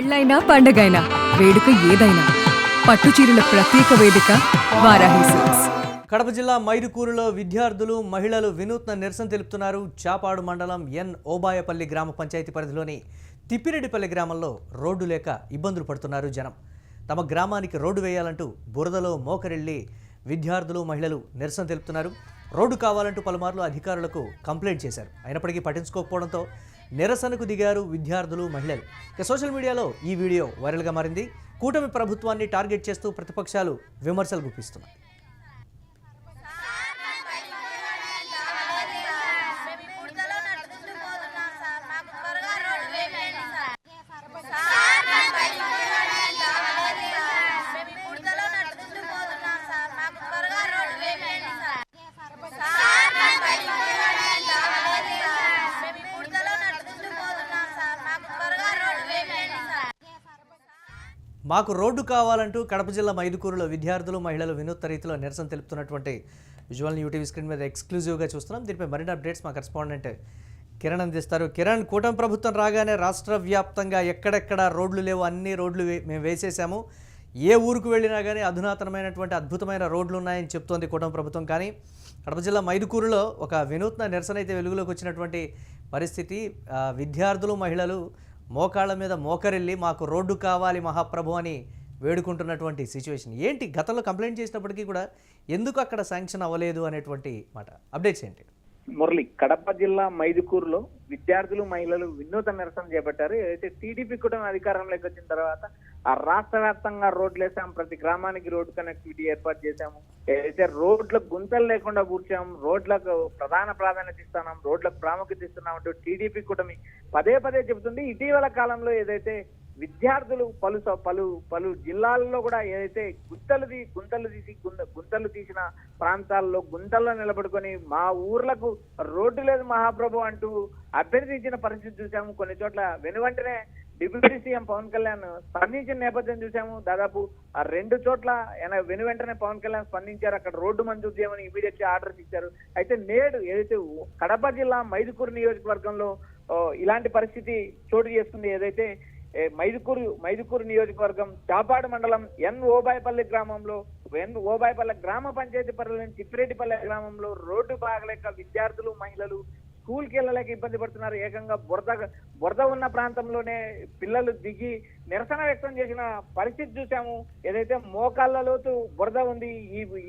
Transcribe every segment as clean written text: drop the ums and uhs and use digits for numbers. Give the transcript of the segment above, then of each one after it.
పెళ్ళైనా పండగైనా వేడుక ఏదైనా పట్టు చీరల ప్రత్యేక వేదిక వారాహి సిల్క్స్. కడప జిల్లా మైదుకూరులో విద్యార్థులు మహిళలు వినూత్న నిరసన తెలుపుతున్నారు. చాపాడు మండలం ఎన్ ఓబాయపల్లి గ్రామ పంచాయతీ పరిధిలోని తిప్పిరెడ్డిపల్లి గ్రామంలో రోడ్డు లేక ఇబ్బందులు పడుతున్నారు జనం. తమ గ్రామానికి రోడ్డు వేయాలంటూ బురదలో మోకరిల్లి విద్యార్థులు మహిళలు నిరసన తెలుపుతున్నారు. రోడ్డు కావాలంటూ పలుమార్లు అధికారులకు కంప్లైంట్ చేశారు. అయినప్పటికీ పట్టించుకోకపోవడంతో నిరసనకు దిగారు విద్యార్థులు మహిళలు. ఇక సోషల్ మీడియాలో ఈ వీడియో వైరల్గా మారింది. కూటమి ప్రభుత్వాన్ని టార్గెట్ చేస్తూ ప్రతిపక్షాలు విమర్శలు గుప్పిస్తున్నాయి. మాకు రోడ్డు కావాలంటూ కడప జిల్లా మైదుకూరులో విద్యార్థులు మహిళలు వినూత్న రీతిలో నిరసన తెలుపుతున్నటువంటి విజువల్ని యూటీవీ స్క్రీన్ మీద ఎక్స్క్లూజివ్గా చూస్తున్నాం. దీనిపై మరిన్ని అప్డేట్స్ మా కరెస్పాండెంట్ కిరణ్ అందిస్తారు. కిరణ్, కూటమి ప్రభుత్వం రాగానే రాష్ట్ర వ్యాప్తంగా ఎక్కడెక్కడ రోడ్లు లేవు అన్ని రోడ్లు మేము వేసేసాము, ఏ ఊరుకు వెళ్ళినా కానీ అధునాతనమైనటువంటి అద్భుతమైన రోడ్లు ఉన్నాయని చెప్తోంది కూటమి ప్రభుత్వం. కానీ కడప జిల్లా మైదుకూరులో ఒక వినూత్న నిరసన అయితే వెలుగులోకి వచ్చినటువంటి పరిస్థితి. విద్యార్థులు మహిళలు మోకాళ్ళ మీద మోకరిల్లి మాకు రోడ్డు కావాలి మహాప్రభు అని వేడుకుంటున్నటువంటి సిచ్యువేషన్ ఏంటి? గతంలో కంప్లైంట్ చేసినప్పటికీ కూడా ఎందుకు అక్కడ శాంక్షన్ అవ్వలేదు అనేటువంటి మాట అప్డేట్స్ ఏంటి? మురళి, కడప జిల్లా మైదుకూరులో విద్యార్థులు మహిళలు వినూత్న నిరసన చేపట్టారు. ఏదైతే టీడీపీ కూటమి అధికారంలోకి వచ్చిన తర్వాత ఆ రాష్ట్ర వ్యాప్తంగా రోడ్లు వేసాం, ప్రతి గ్రామానికి రోడ్డు కనెక్టివిటీ ఏర్పాటు చేశాము, ఏదైతే రోడ్లకు గుంతలు లేకుండా కూర్చాము, రోడ్లకు ప్రధాన ప్రాధాన్యత ఇస్తున్నాం, రోడ్లకు ప్రాముఖ్యత ఇస్తున్నాం అంటూ టీడీపీ కూటమి పదే పదే చెబుతుంది. ఇటీవల కాలంలో ఏదైతే విద్యార్థులు పలు జిల్లాల్లో కూడా ఏదైతే గుంతలు తీసిన ప్రాంతాల్లో గుంతల్లో నిలబడుకొని మా ఊర్లకు రోడ్డు లేదు మహాప్రభు అంటూ అభ్యర్థించిన పరిస్థితి చూసాము. కొన్ని చోట్ల వెనువెంటనే డిప్యూటీ సీఎం పవన్ కళ్యాణ్ స్పందించిన నేపథ్యం చూసాము. దాదాపు ఆ 2 చోట్ల వెనువెంటనే పవన్ కళ్యాణ్ స్పందించారు. అక్కడ రోడ్డు మంజూరు చేయమని ఇమీడియట్ గా ఆర్డర్స్ ఇచ్చారు. అయితే నేడు ఏదైతే కడప జిల్లా మైదుకూరు నియోజకవర్గంలో ఇలాంటి పరిస్థితి చోటు చేసుకుంది. ఏదైతే మైదుకూరు నియోజకవర్గం చాపాడు మండలం ఎన్ ఓబాయపల్లి గ్రామ పంచాయతీ పరిధిలోని తిప్పిరెడ్డిపల్లి గ్రామంలో రోడ్డు బాగలేక విద్యార్థులు మహిళలు స్కూల్కి వెళ్ళలేక ఇబ్బంది పడుతున్నారు. ఏకంగా బురద ఉన్న ప్రాంతంలోనే పిల్లలు దిగి నిరసన వ్యక్తం చేసిన పరిస్థితి చూసాము. ఏదైతే మోకాళ్ళ లోతు బురద ఉంది,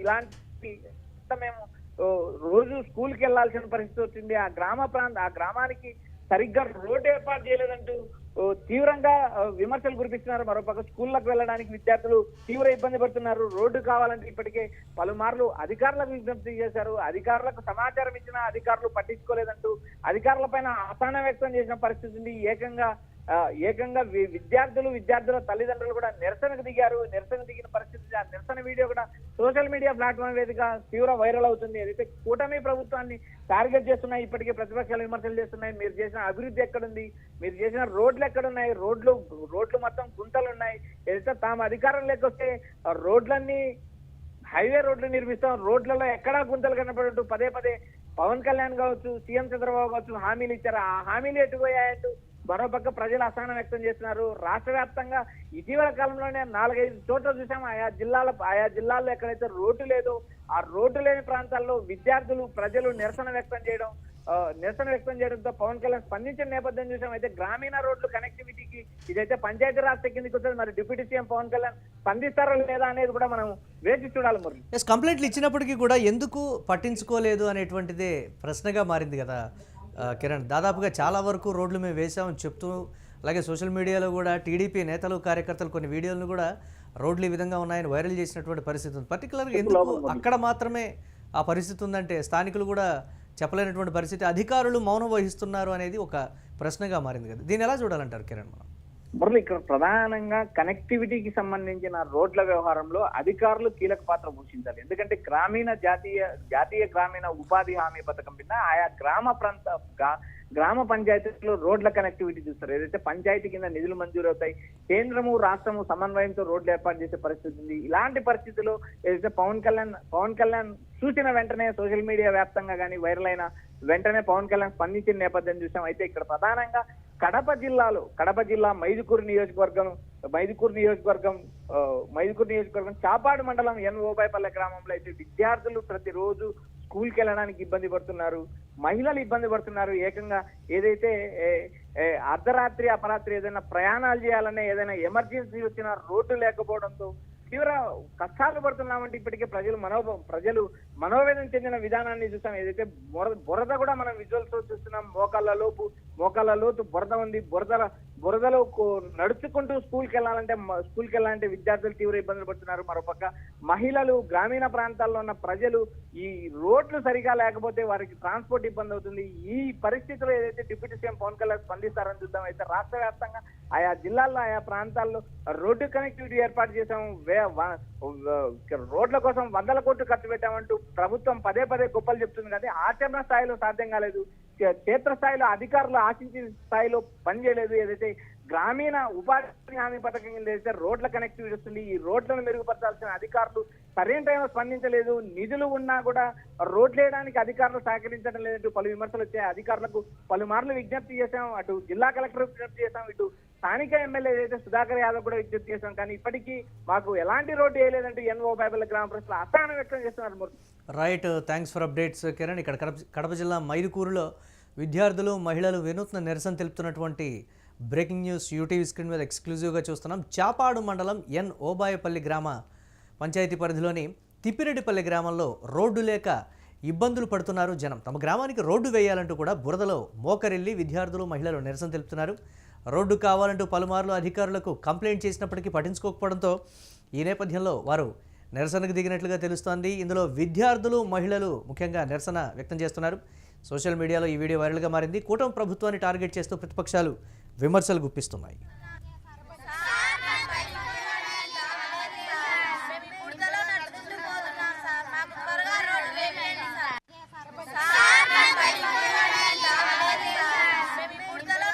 ఇలాంటి మేము రోజు స్కూల్కి వెళ్లాల్సిన పరిస్థితి వచ్చింది. ఆ గ్రామానికి సరిగ్గా రోడ్డు ఏర్పాటు చేయలేదంటూ తీవ్రంగా విమర్శలు కురిపిస్తున్నారు. మరోపక్క స్కూళ్ళకు వెళ్ళడానికి విద్యార్థులు తీవ్ర ఇబ్బంది పడుతున్నారు. రోడ్డు కావాలంటే ఇప్పటికే పలుమార్లు అధికారులకు విజ్ఞప్తి చేశారు. అధికారులకు సమాచారం ఇచ్చినా అధికారులు పట్టించుకోలేదంటూ అధికారులపైన అసహనం వ్యక్తం చేసిన పరిస్థితి ఉంది. ఏకంగా విద్యార్థుల తల్లిదండ్రులు కూడా నిరసనకు దిగారు. నిరసన దిగిన పరిస్థితి, ఆ నిరసన వీడియో కూడా సోషల్ మీడియా ప్లాట్ఫామ్ వేదిక తీవ్ర వైరల్ అవుతుంది. ఏదైతే కూటమి ప్రభుత్వాన్ని టార్గెట్ చేస్తున్నాయి, ఇప్పటికే ప్రతిపక్షాలు విమర్శలు చేస్తున్నాయి. మీరు చేసిన అభివృద్ధి ఎక్కడుంది, మీరు చేసిన రోడ్లు ఎక్కడున్నాయి, రోడ్లు మొత్తం గుంతలు ఉన్నాయి. ఏదైతే తాము అధికారంలోకి వస్తే రోడ్లన్నీ హైవే రోడ్లు నిర్మిస్తాం, రోడ్లలో ఎక్కడా గుంతలు కనపడట్టు పదే పవన్ కళ్యాణ్ కావచ్చు, సీఎం చంద్రబాబు కావచ్చు హామీలు ఇచ్చారు. ఆ హామీలు ఎటుపోయాయంటూ మరోపక్క ప్రజలు అసహనం వ్యక్తం చేస్తున్నారు. రాష్ట్ర వ్యాప్తంగా ఇటీవల కాలంలోనే 4-5 చోట్ల చూసాము. ఆయా జిల్లాల్లో ఎక్కడైతే రోడ్డు లేదో ఆ రోడ్డు లేని ప్రాంతాల్లో విద్యార్థులు ప్రజలు నిరసన వ్యక్తం చేయడంతో పవన్ కళ్యాణ్ స్పందించిన నేపథ్యం చూసాం. అయితే గ్రామీణ రోడ్లు కనెక్టివిటీకి ఇదైతే పంచాయతీ రాజ్ కిందకి వస్తుంది. మరి డిప్యూటీ సీఎం పవన్ కళ్యాణ్ స్పందిస్తారో లేదా అనేది కూడా మనం వేచి చూడాలి. మురళి, కంప్లైంట్లు ఇచ్చినప్పటికీ కూడా ఎందుకు పట్టించుకోలేదు అనేటువంటిదే ప్రశ్నగా మారింది కదా కిరణ్. దాదాపుగా చాలా వరకు రోడ్లు మేము వేసామని చెప్తూ, అలాగే సోషల్ మీడియాలో కూడా టీడీపీ నేతలు కార్యకర్తలు కొన్ని వీడియోలను కూడా రోడ్లు ఈ విధంగా ఉన్నాయని వైరల్ చేసినటువంటి పరిస్థితి ఉంది. పర్టికులర్గా ఎందుకు అక్కడ మాత్రమే ఆ పరిస్థితి ఉందంటే స్థానికులు కూడా చెప్పలేనటువంటి పరిస్థితి, అధికారులు మౌనం వహిస్తున్నారు అనేది ఒక ప్రశ్నగా మారింది కదా. దీన్ని ఎలా చూడాలంటారు కిరణ్? మనం మురళి, ఇక్కడ ప్రధానంగా కనెక్టివిటీకి సంబంధించిన రోడ్ల వ్యవహారంలో అధికారులు కీలక పాత్ర పోషించాలి. ఎందుకంటే జాతీయ గ్రామీణ ఉపాధి హామీ పథకం కింద ఆయా గ్రామ పంచాయతీలో రోడ్ల కనెక్టివిటీ చూస్తారు. ఏదైతే పంచాయతీ కింద నిధులు మంజూరు అవుతాయి, కేంద్రము రాష్ట్రము సమన్వయంతో రోడ్లు ఏర్పాటు చేసే పరిస్థితి ఉంది. ఇలాంటి పరిస్థితుల్లో ఏదైతే పవన్ కళ్యాణ్ సూచన వెంటనే సోషల్ మీడియా వ్యాప్తంగా కానీ వైరల్ అయిన వెంటనే పవన్ కళ్యాణ్ స్పందించిన నేపథ్యం చూసాం. అయితే ఇక్కడ ప్రధానంగా కడప జిల్లా మైదుకూరు నియోజకవర్గం చాపాడు మండలం ఓబాయిపల్లె గ్రామంలో అయితే విద్యార్థులు ప్రతిరోజు స్కూల్కి వెళ్ళడానికి ఇబ్బంది పడుతున్నారు, మహిళలు ఇబ్బంది పడుతున్నారు. ఏకంగా ఏదైతే అర్ధరాత్రి అపరాత్రి ఏదైనా ప్రయాణాలు చేయాలన్నా ఏదైనా ఎమర్జెన్సీ వచ్చినా రోడ్డు లేకపోవడంతో తీవ్ర కష్టాలు పడుతున్నామంటే ఇప్పటికే ప్రజలు మనోవేదన చెందిన విధానాన్ని చూస్తాం. ఏదైతే బురద కూడా మనం విజువల్స్ తో చూస్తున్నాం. మోకాళ్ళ లోతు బురద ఉంది. బురదలో నడుచుకుంటూ స్కూల్కి వెళ్ళాలంటే విద్యార్థులు తీవ్ర ఇబ్బందులు పడుతున్నారు. మరోపక్క మహిళలు, గ్రామీణ ప్రాంతాల్లో ఉన్న ప్రజలు ఈ రోడ్లు సరిగా లేకపోతే వారికి ట్రాన్స్పోర్ట్ ఇబ్బంది అవుతుంది. ఈ పరిస్థితిలో ఏదైతే డిప్యూటీ సీఎం పవన్ కళ్యాణ్ స్పందిస్తారని చూద్దాం. అయితే రాష్ట్ర వ్యాప్తంగా ఆయా జిల్లాల్లో ఆయా ప్రాంతాల్లో రోడ్డు కనెక్టివిటీ ఏర్పాటు చేశాము, రోడ్ల కోసం 100 కోట్లు ఖర్చు పెట్టామంటూ ప్రభుత్వం పదే గొప్పలు చెప్తుంది. కానీ ఆచరణ స్థాయిలో సాధ్యం కాలేదు. క్షేత్రస్థాయిలో అధికారులు ఆశించిన స్థాయిలో పనిచేయలేదు. ఏదైతే గ్రామీణ ఉపాధి హామీ పథకం కింద ఏదైతే రోడ్ల కనెక్టివిటీ వస్తుంది, ఈ రోడ్లను మెరుగుపరచాల్సిన అధికారులు సరైన టైంలో స్పందించలేదు. నిధులు ఉన్నా కూడా రోడ్లు వేయడానికి అధికారులు సహకరించడం లేదంటూ పలు విమర్శలు వచ్చాయి. అధికారులకు పలుమార్లు విజ్ఞప్తి చేశాం. అటు జిల్లా కలెక్టర్ విజ్ఞప్తి చేశాం, ఇటు స్థానిక ఎమ్మెల్యే ఏదైతే సుధాకర్ యాదవ్ కూడా విజ్ఞప్తి చేశాం. కానీ ఇప్పటికీ మాకు ఎలాంటి రోడ్డు వేయలేదంటూ ఓబాయిపల్లె గ్రామ ప్రజలు అసహనం వ్యక్తం చేస్తున్నారు. Murthy, right, thanks for updates Kiran. ఇక్కడ కడప జిల్లా మైదుకూరులో విద్యార్థులు, మహిళలు వినూత్న నిరసన తెలుపుతున్నటువంటి బ్రేకింగ్ న్యూస్ యూటీవీ స్క్రీన్ మీద ఎక్స్క్లూజివ్గా చూస్తున్నాం. చాపాడు మండలం ఓబాయిపల్లి గ్రామ పంచాయతీ పరిధిలోని తిప్పిరెడ్డిపల్లి గ్రామంలో రోడ్డు లేక ఇబ్బందులు పడుతున్నారు జనం. తమ గ్రామానికి రోడ్డు వేయాలంటూ కూడా బురదలో మోకరిల్లి విద్యార్థులు, మహిళలు నిరసన తెలుపుతున్నారు. రోడ్డు కావాలంటూ పలుమార్లు అధికారులకు కంప్లైంట్ చేసినప్పటికీ పట్టించుకోకపోవడంతో ఈ నేపథ్యంలో వారు నిరసనకు దిగినట్లుగా తెలుస్తోంది. ఇందులో విద్యార్థులు, మహిళలు ముఖ్యంగా నిరసన వ్యక్తం చేస్తున్నారు. సోషల్ మీడియాలో ఈ వీడియో వైరల్గా మారింది. కూటమి ప్రభుత్వాన్ని టార్గెట్ చేస్తూ ప్రతిపక్షాలు విమర్శలు గుప్పిస్తున్నాయి.